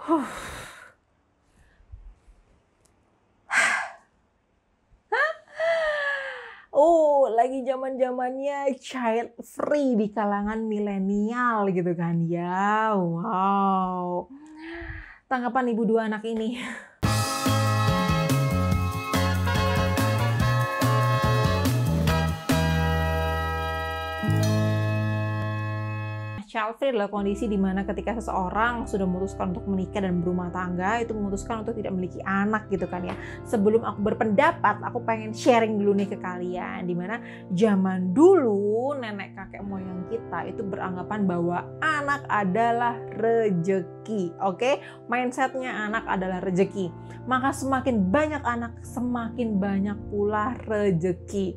Huh. Lagi zaman-zamannya child free di kalangan milenial gitu kan ya. Wow. Tanggapan ibu dua anak ini. Child free adalah kondisi di mana ketika seseorang sudah memutuskan untuk menikah dan berumah tangga, itu memutuskan untuk tidak memiliki anak gitu kan ya. Sebelum aku berpendapat, aku pengen sharing dulu nih ke kalian, di mana zaman dulu nenek kakek moyang kita itu beranggapan bahwa anak adalah rejeki. Oke? Mindsetnya anak adalah rejeki. Maka semakin banyak anak, semakin banyak pula rejeki.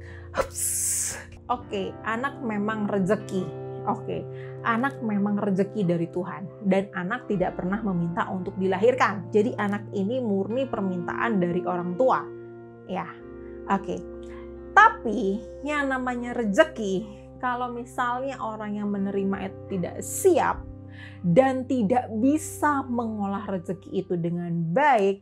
Oke, anak memang rejeki. Oke, anak memang rezeki dari Tuhan dan anak tidak pernah meminta untuk dilahirkan. Jadi anak ini murni permintaan dari orang tua. Ya, oke. Tapi yang namanya rezeki, kalau misalnya orang yang menerima itu tidak siap dan tidak bisa mengolah rezeki itu dengan baik,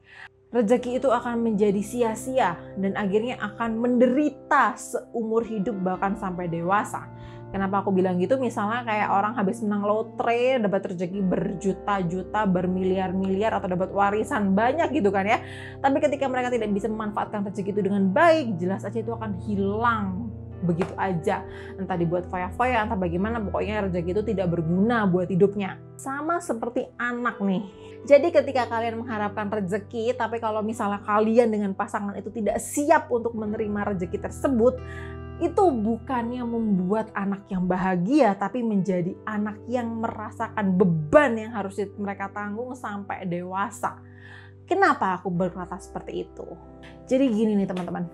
rezeki itu akan menjadi sia-sia dan akhirnya akan menderita seumur hidup bahkan sampai dewasa. Kenapa aku bilang gitu? Misalnya kayak orang habis menang lotre, dapat rezeki berjuta-juta, bermiliar-miliar, atau dapat warisan banyak gitu kan ya. Tapi ketika mereka tidak bisa memanfaatkan rezeki itu dengan baik, jelas aja itu akan hilang begitu aja. Entah dibuat foya-foya, entah bagaimana, pokoknya rezeki itu tidak berguna buat hidupnya. Sama seperti anak nih. Jadi ketika kalian mengharapkan rezeki, tapi kalau misalnya kalian dengan pasangan itu tidak siap untuk menerima rezeki tersebut, itu bukannya membuat anak yang bahagia, tapi menjadi anak yang merasakan beban yang harus mereka tanggung sampai dewasa. Kenapa aku berkata seperti itu? Jadi gini nih teman-teman,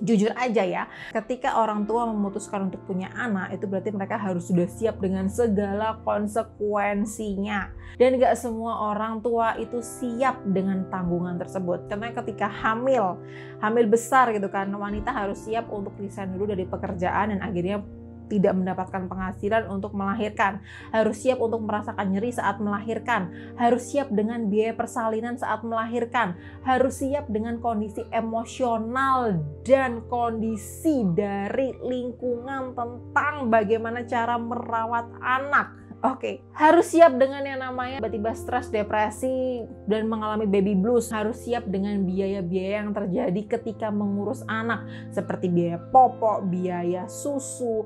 jujur aja ya, ketika orang tua memutuskan untuk punya anak, itu berarti mereka harus sudah siap dengan segala konsekuensinya. Dan gak semua orang tua itu siap dengan tanggungan tersebut. Karena ketika hamil besar gitu kan, wanita harus siap untuk resign dulu dari pekerjaan dan akhirnya tidak mendapatkan penghasilan untuk melahirkan, harus siap untuk merasakan nyeri saat melahirkan, harus siap dengan biaya persalinan saat melahirkan, harus siap dengan kondisi emosional dan kondisi dari lingkungan tentang bagaimana cara merawat anak. Oke, harus siap dengan yang namanya tiba-tiba stres, depresi, dan mengalami baby blues. Harus siap dengan biaya-biaya yang terjadi ketika mengurus anak, seperti biaya popok, biaya susu,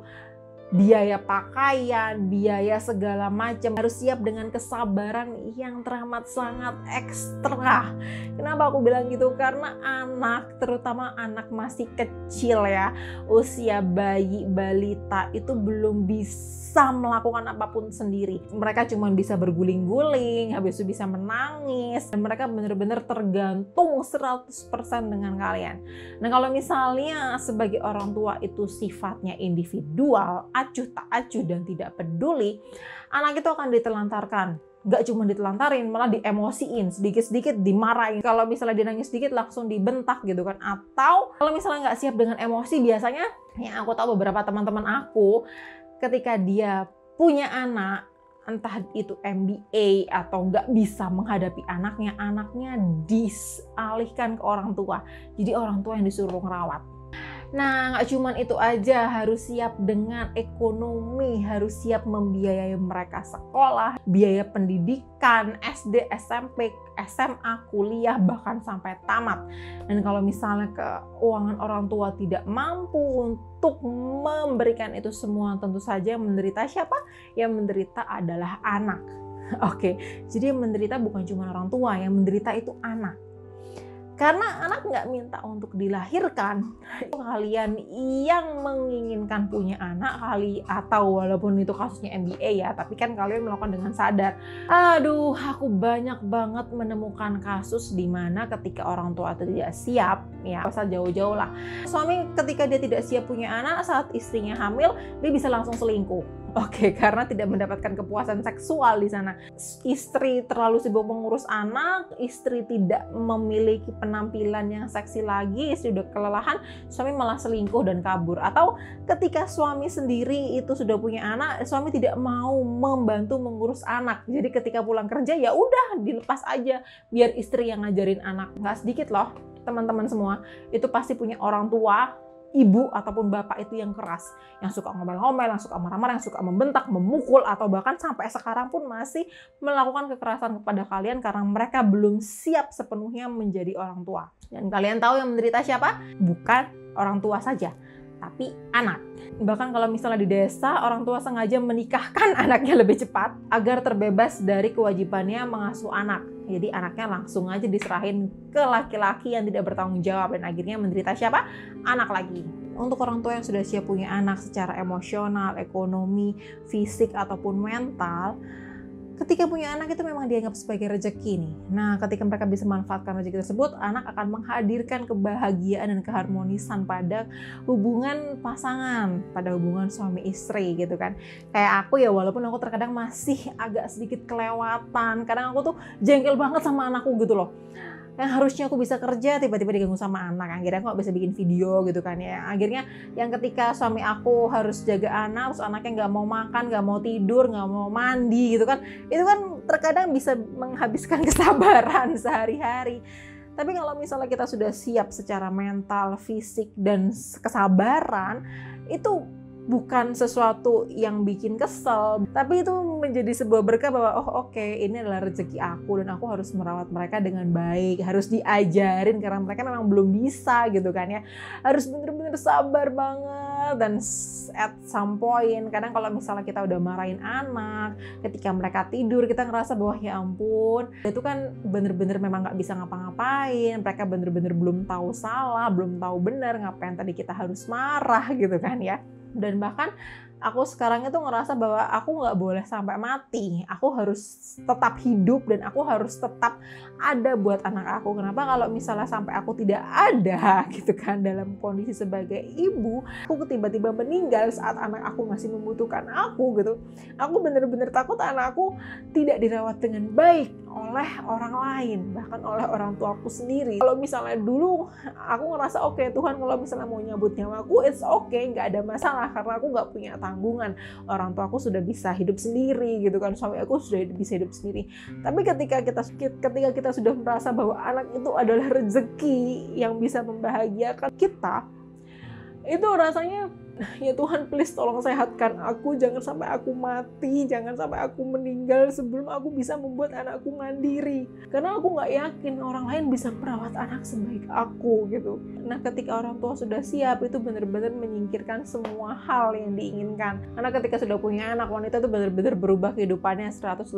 biaya pakaian, biaya segala macam. Harus siap dengan kesabaran yang teramat sangat ekstra. Kenapa aku bilang gitu? Karena anak, terutama anak masih kecil ya, usia bayi, balita itu belum bisa melakukan apapun sendiri. Mereka cuma bisa berguling-guling, habis itu bisa menangis, dan mereka benar-benar tergantung 100% dengan kalian. Nah, kalau misalnya sebagai orang tua itu sifatnya individual, acuh tak acuh dan tidak peduli, anak itu akan ditelantarkan. Gak cuma ditelantarin, malah diemosiin, sedikit-sedikit dimarahin. Kalau misalnya dia nangis sedikit langsung dibentak gitu kan. Atau kalau misalnya nggak siap dengan emosi, biasanya yang aku tahu beberapa teman-teman aku ketika dia punya anak, entah itu MBA atau nggak bisa menghadapi anaknya disalihkan ke orang tua. Jadi orang tua yang disuruh ngerawat. Nah, nggak cuman itu aja, harus siap dengan ekonomi, harus siap membiayai mereka sekolah, biaya pendidikan, SD, SMP, SMA, kuliah, bahkan sampai tamat. Dan kalau misalnya keuangan orang tua tidak mampu untuk memberikan itu semua, tentu saja yang menderita siapa? Yang menderita adalah anak. Oke, jadi yang menderita bukan cuma orang tua, yang menderita itu anak. Karena anak nggak minta untuk dilahirkan. Kalian yang menginginkan punya anak kali, atau walaupun itu kasusnya MBA ya, tapi kan kalian melakukan dengan sadar. Aduh, aku banyak banget menemukan kasus di mana ketika orang tua itu tidak siap, ya usah jauh-jauh lah. Suami ketika dia tidak siap punya anak, saat istrinya hamil, dia bisa langsung selingkuh. Oke, karena tidak mendapatkan kepuasan seksual di sana. Istri terlalu sibuk mengurus anak, istri tidak memiliki penampilan yang seksi lagi, istri udah kelelahan, suami malah selingkuh dan kabur. Atau ketika suami sendiri itu sudah punya anak, suami tidak mau membantu mengurus anak. Jadi ketika pulang kerja ya udah dilepas aja biar istri yang ngajarin anak. Nggak sedikit loh teman-teman semua, itu pasti punya orang tua, ibu ataupun bapak itu yang keras, yang suka ngomel-ngomel, yang suka marah-marah, yang suka membentak, memukul, atau bahkan sampai sekarang pun masih melakukan kekerasan kepada kalian karena mereka belum siap sepenuhnya menjadi orang tua. Dan kalian tahu yang menderita siapa? Bukan orang tua saja, tapi anak. Bahkan kalau misalnya di desa, orang tua sengaja menikahkan anaknya lebih cepat agar terbebas dari kewajibannya mengasuh anak. Jadi anaknya langsung aja diserahin ke laki-laki yang tidak bertanggung jawab dan akhirnya menderita siapa? Anak lagi. Untuk orang tua yang sudah siap punya anak secara emosional, ekonomi, fisik ataupun mental, ketika punya anak itu memang dianggap sebagai rezeki nih. Nah, ketika mereka bisa memanfaatkan rezeki tersebut, anak akan menghadirkan kebahagiaan dan keharmonisan pada hubungan pasangan, pada hubungan suami istri gitu kan. Kayak aku ya, walaupun aku terkadang masih agak sedikit kelewatan, kadang aku tuh jengkel banget sama anakku gitu loh. Yang harusnya aku bisa kerja tiba-tiba diganggu sama anak, akhirnya aku gak bisa bikin video gitu kan ya. Akhirnya yang ketika suami aku harus jaga anak, terus anaknya nggak mau makan, nggak mau tidur, nggak mau mandi gitu kan, itu kan terkadang bisa menghabiskan kesabaran sehari-hari. Tapi kalau misalnya kita sudah siap secara mental, fisik, dan kesabaran, itu bukan sesuatu yang bikin kesel, tapi itu menjadi sebuah berkah bahwa oh oke, ini adalah rezeki aku dan aku harus merawat mereka dengan baik, harus diajarin karena mereka memang belum bisa gitu kan ya, harus bener-bener sabar banget. Dan at some point kadang kalau misalnya kita udah marahin anak, ketika mereka tidur kita ngerasa bahwa ya ampun, itu kan bener-bener memang nggak bisa ngapa-ngapain, mereka bener-bener belum tahu salah, belum tahu benar, ngapain tadi kita harus marah gitu kan ya. Dan bahkan aku sekarang itu ngerasa bahwa aku nggak boleh sampai mati. Aku harus tetap hidup dan aku harus tetap ada buat anak aku. Kenapa? Kalau misalnya sampai aku tidak ada gitu kan dalam kondisi sebagai ibu, aku tiba-tiba meninggal saat anak aku masih membutuhkan aku gitu. Aku bener-bener takut anakku tidak dirawat dengan baik oleh orang lain, bahkan oleh orang tuaku sendiri. Kalau misalnya dulu aku ngerasa oke, Tuhan kalau misalnya mau nyabut nyawaku, it's okay, nggak ada masalah karena aku nggak punya tanggungan. Orang tua aku sudah bisa hidup sendiri gitu kan, suami aku sudah bisa hidup sendiri. Tapi ketika kita sudah merasa bahwa anak itu adalah rezeki yang bisa membahagiakan kita, itu rasanya ya Tuhan please tolong sehatkan aku, jangan sampai aku mati, jangan sampai aku meninggal sebelum aku bisa membuat anakku mandiri, karena aku nggak yakin orang lain bisa merawat anak sebaik aku gitu. Nah ketika orang tua sudah siap, itu benar-benar menyingkirkan semua hal yang diinginkan, karena ketika sudah punya anak, wanita itu benar-benar berubah kehidupannya 180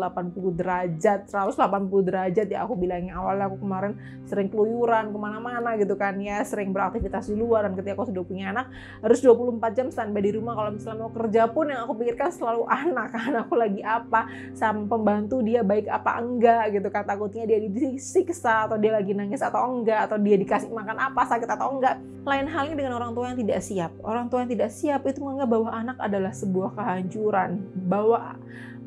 derajat ya. Aku bilangnya awalnya aku kemarin sering keluyuran kemana-mana gitu kan ya, sering beraktivitas di luar, dan ketika aku sudah punya anak harus 24 jam standby di rumah. Kalau misalnya mau kerja pun yang aku pikirkan selalu anakku lagi apa, sama pembantu dia baik apa enggak gitu kan, takutnya dia disiksa atau dia lagi nangis atau enggak, atau dia dikasih makan apa, sakit atau enggak. Lain halnya dengan orang tua yang tidak siap. Orang tua yang tidak siap itu menganggap bahwa anak adalah sebuah kehancuran,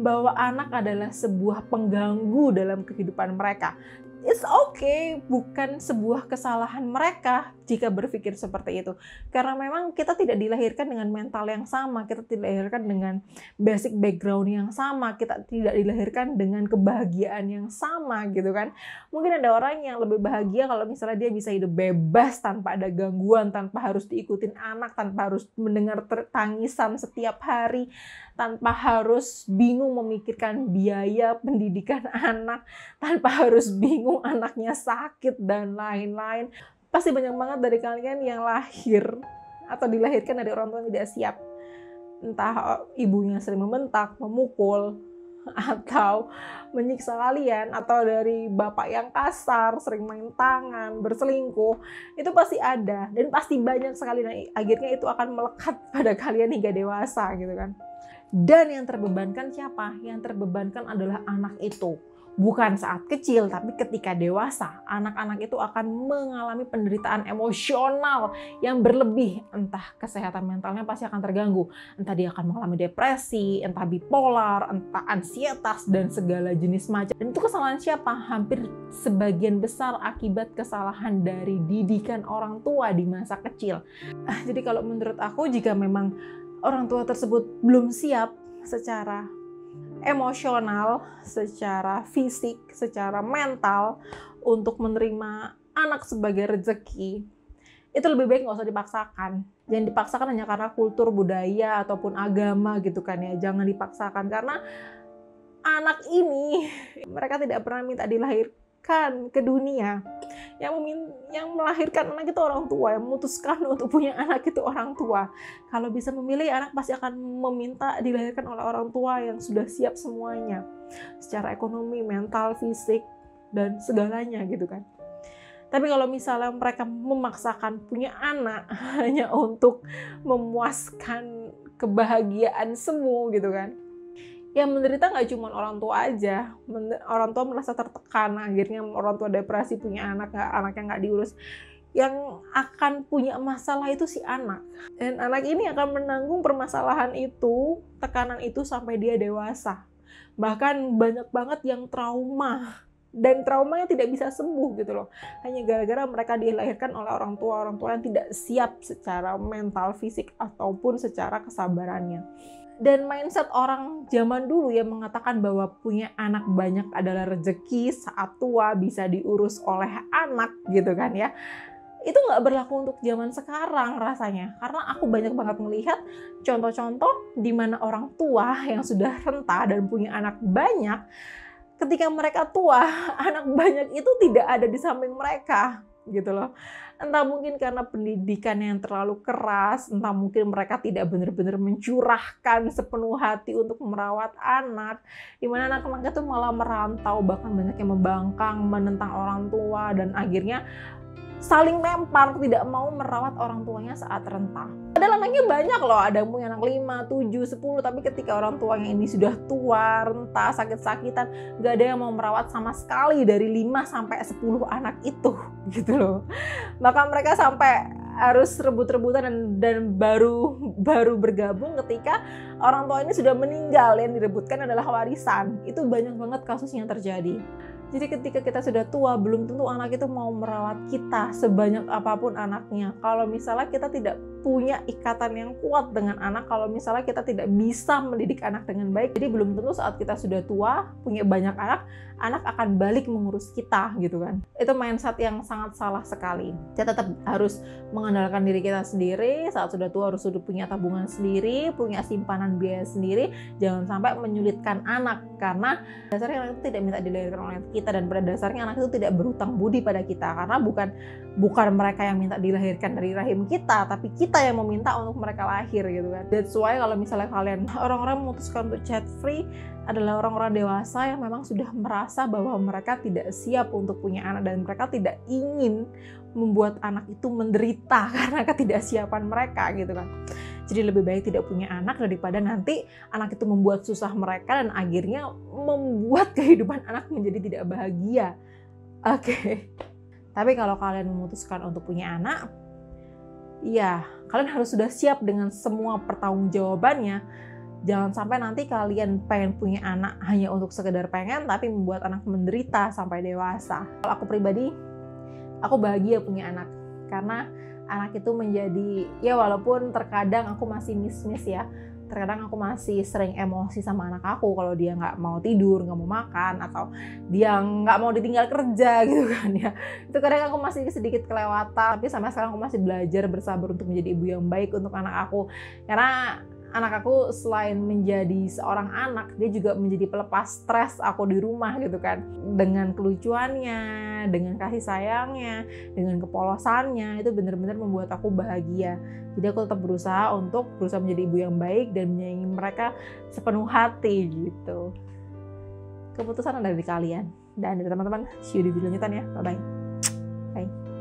bahwa anak adalah sebuah pengganggu dalam kehidupan mereka. It's okay, bukan sebuah kesalahan mereka jika berpikir seperti itu. Karena memang kita tidak dilahirkan dengan mental yang sama, kita tidak dilahirkan dengan basic background yang sama, kita tidak dilahirkan dengan kebahagiaan yang sama gitu kan. Mungkin ada orang yang lebih bahagia kalau misalnya dia bisa hidup bebas tanpa ada gangguan, tanpa harus diikutin anak, tanpa harus mendengar tangisan setiap hari, tanpa harus bingung memikirkan biaya pendidikan anak, tanpa harus bingung anaknya sakit dan lain-lain. Pasti banyak banget dari kalian yang lahir atau dilahirkan dari orang tua yang tidak siap. Entah ibunya sering membentak, memukul, atau menyiksa kalian, atau dari bapak yang kasar, sering main tangan, berselingkuh. Itu pasti ada dan pasti banyak sekali, dan akhirnya itu akan melekat pada kalian hingga dewasa gitu kan. Dan yang terbebankan siapa? Yang terbebankan adalah anak itu, bukan saat kecil, tapi ketika dewasa, anak-anak itu akan mengalami penderitaan emosional yang berlebih. Entah kesehatan mentalnya pasti akan terganggu. Entah dia akan mengalami depresi, entah bipolar, entah ansietas, dan segala jenis macam. Dan itu kesalahan siapa? Hampir sebagian besar akibat kesalahan dari didikan orang tua di masa kecil. Jadi kalau menurut aku, jika memang orang tua tersebut belum siap secara emosional, secara fisik, secara mental untuk menerima anak sebagai rezeki, itu lebih baik nggak usah dipaksakan. Jangan dipaksakan hanya karena kultur, budaya, ataupun agama gitu kan ya. Jangan dipaksakan, karena anak ini mereka tidak pernah minta dilahirkan ke dunia. Yang melahirkan anak itu orang tua, yang memutuskan untuk punya anak itu orang tua. Kalau bisa memilih, anak pasti akan meminta dilahirkan oleh orang tua yang sudah siap semuanya, secara ekonomi, mental, fisik, dan segalanya gitu kan. Tapi kalau misalnya mereka memaksakan punya anak hanya untuk memuaskan kebahagiaan semu gitu kan, yang menderita nggak cuma orang tua aja. Orang tua merasa tertekan, akhirnya orang tua depresi, punya anaknya nggak diurus. Yang akan punya masalah itu si anak. Dan anak ini akan menanggung permasalahan itu, tekanan itu sampai dia dewasa. Bahkan banyak banget yang trauma. Dan traumanya tidak bisa sembuh gitu loh. Hanya gara-gara mereka dilahirkan oleh orang tua yang tidak siap secara mental, fisik, ataupun secara kesabarannya. Dan mindset orang zaman dulu yang mengatakan bahwa punya anak banyak adalah rezeki, saat tua bisa diurus oleh anak gitu kan ya, itu nggak berlaku untuk zaman sekarang rasanya. Karena aku banyak banget melihat contoh-contoh di mana orang tua yang sudah renta dan punya anak banyak, ketika mereka tua, anak banyak itu tidak ada di samping mereka gitu loh. Entah mungkin karena pendidikan yang terlalu keras, entah mungkin mereka tidak benar-benar mencurahkan sepenuh hati untuk merawat anak, di mana anak-anak itu malah merantau, bahkan banyak yang membangkang, menentang orang tua, dan akhirnya saling lempar, tidak mau merawat orang tuanya saat renta. Padahal anaknya banyak loh, ada yang punya anak 5, 7, 10, tapi ketika orang tuanya ini sudah tua, renta, sakit-sakitan, gak ada yang mau merawat sama sekali dari 5 sampai 10 anak itu gitu loh. Bahkan mereka sampai harus rebut-rebutan dan baru bergabung ketika orang tua ini sudah meninggal, yang direbutkan adalah warisan. Itu banyak banget kasus yang terjadi. Jadi ketika kita sudah tua, belum tentu anak itu mau merawat kita sebanyak apapun anaknya. Kalau misalnya kita tidak punya ikatan yang kuat dengan anak, kalau misalnya kita tidak bisa mendidik anak dengan baik, jadi belum tentu saat kita sudah tua, punya banyak anak, anak akan balik mengurus kita gitu kan. Itu mindset yang sangat salah sekali. Kita tetap harus mengandalkan diri kita sendiri, saat sudah tua harus sudah punya tabungan sendiri, punya simpanan biaya sendiri, jangan sampai menyulitkan anak, karena dasarnya anak itu tidak minta dilahirkan oleh kita, dan pada dasarnya anak itu tidak berhutang budi pada kita, karena bukan mereka yang minta dilahirkan dari rahim kita, tapi kita yang meminta untuk mereka lahir gitu kan. That's why kalau misalnya kalian orang-orang memutuskan untuk chat free adalah orang-orang dewasa yang memang sudah merasa bahwa mereka tidak siap untuk punya anak, dan mereka tidak ingin membuat anak itu menderita karena ketidaksiapan mereka gitu kan. Jadi lebih baik tidak punya anak daripada nanti anak itu membuat susah mereka dan akhirnya membuat kehidupan anak menjadi tidak bahagia. Oke. Tapi kalau kalian memutuskan untuk punya anak, ya kalian harus sudah siap dengan semua pertanggungjawabannya. Jangan sampai nanti kalian pengen punya anak hanya untuk sekedar pengen, tapi membuat anak menderita sampai dewasa. Kalau aku pribadi, aku bahagia punya anak. Karena anak itu menjadi, ya walaupun terkadang aku masih miss ya, terkadang aku masih sering emosi sama anak aku kalau dia nggak mau tidur, nggak mau makan, atau dia nggak mau ditinggal kerja gitu kan ya. Itu kadang aku masih sedikit kelewatan, tapi sampai sekarang aku masih belajar bersabar untuk menjadi ibu yang baik untuk anak aku. Karena anak aku selain menjadi seorang anak, dia juga menjadi pelepas stres aku di rumah gitu kan. Dengan kelucuannya, dengan kasih sayangnya, dengan kepolosannya, itu benar-benar membuat aku bahagia. Jadi aku tetap berusaha menjadi ibu yang baik dan menyayangi mereka sepenuh hati gitu. Keputusan ada di kalian. Dan dari teman-teman, see you di video lanjutan ya. Bye-bye.